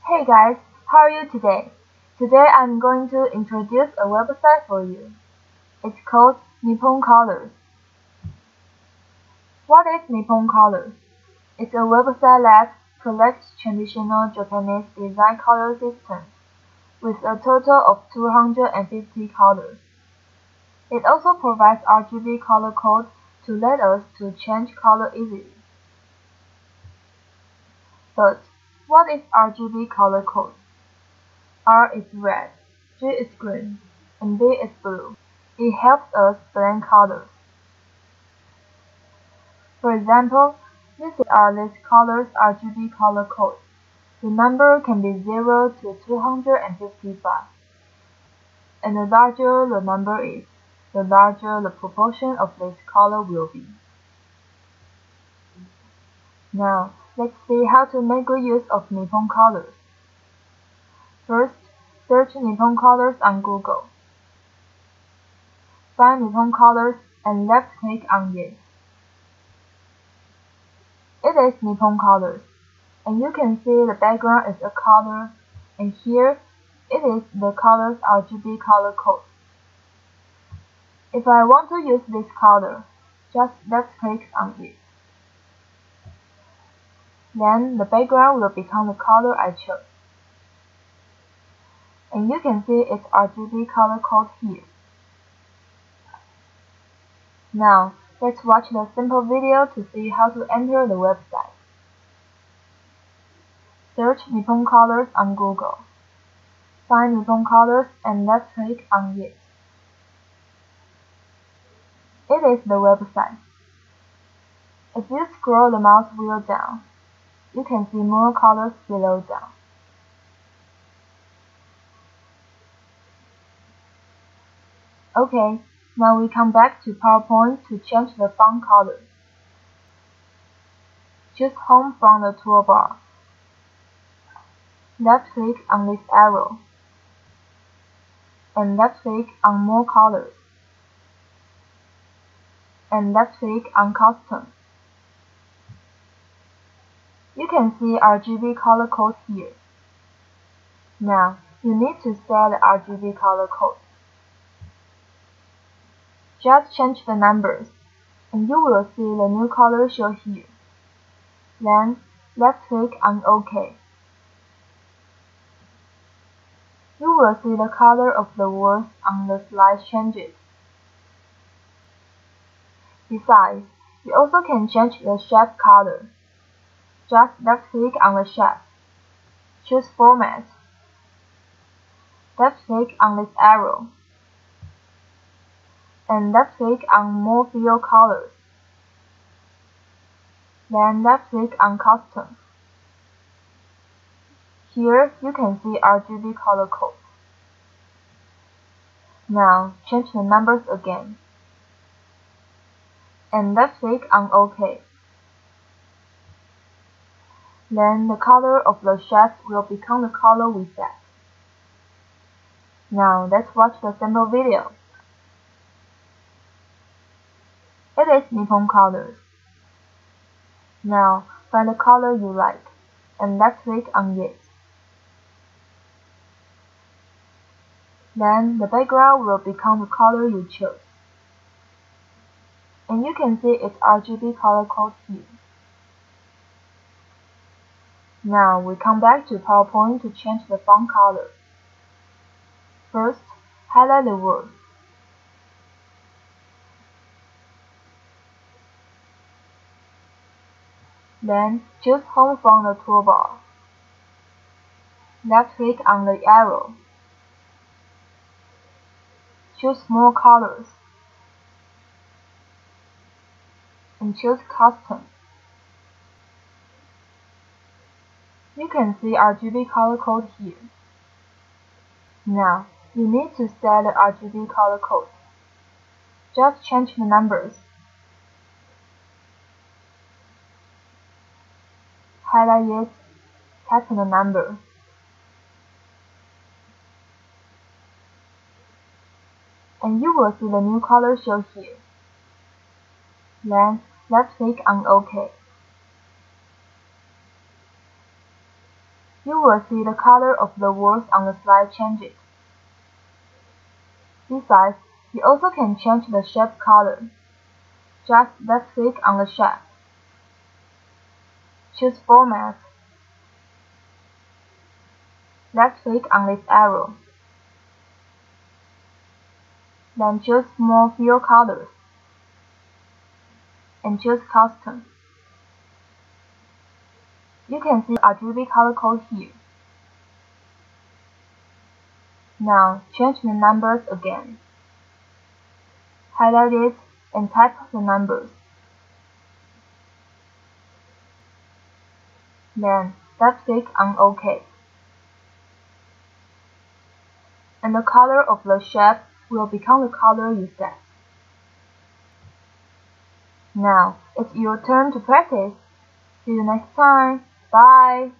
Hey guys, how are you today? Today I'm going to introduce a website for you. It's called NIPPON COLORS. What is NIPPON COLORS? It's a website that collects traditional Japanese design color systems with a total of 250 colors. It also provides RGB color code to let us to change color easily. But what is RGB color code? R is red, G is green, and B is blue. It helps us blend colors. For example, these are these colors RGB color codes. The number can be 0 to 255. And the larger the number is, the larger the proportion of this color will be. Now, let's see how to make good use of NIPPON COLORS. First, search NIPPON COLORS on Google. Find NIPPON COLORS and left-click on it. It is NIPPON COLORS, and you can see the background is a color, and here it is the color's RGB color code. If I want to use this color, just left-click on it. Then the background will become the color I chose. And you can see its RGB color code here. Now, let's watch the simple video to see how to enter the website. Search NIPPON COLORS on Google. Find NIPPON COLORS and left-click on it. It is the website. If you scroll the mouse wheel down, you can see more colors below down. Okay, now we come back to PowerPoint to change the font color. Choose Home from the toolbar. Left-click on this arrow, and left-click on More Colors, and left-click on Custom. You can see RGB color code here. Now, you need to set the RGB color code. Just change the numbers, and you will see the new color show here. Then, left-click on OK. You will see the color of the words on the slide changes. Besides, you also can change the shape color. Just left-click on the shape. Choose Format. Left-click on this arrow. And left-click on More Fill Colors. Then left-click on Custom. Here you can see RGB color code. Now change the numbers again. And left-click on OK. Then the color of the shape will become the color we set. Now let's watch the simple video. It is NIPPON COLORS. Now find the color you like, and left-click on it. Then the background will become the color you chose. And you can see its RGB color code here. Now we come back to PowerPoint to change the font color. First, highlight the words. Then choose Home from the toolbar. Left-click on the arrow. Choose More Colors. And choose Custom. You can see RGB color code here. Now, you need to set the RGB color code. Just change the numbers. Highlight it, type the number. And you will see the new color show here. Then, left-click on OK. you will see the color of the words on the slide changes. Besides, you also can change the shape color. Just left-click on the shape. Choose Format. Left-click on this arrow. Then choose More Fill Colors and choose Custom. You can see RGB color code here. Now change the numbers again. Highlight it and type the numbers. Then left-click on OK. And the color of the shape will become the color you set. Now it's your turn to practice. See you next time. Bye!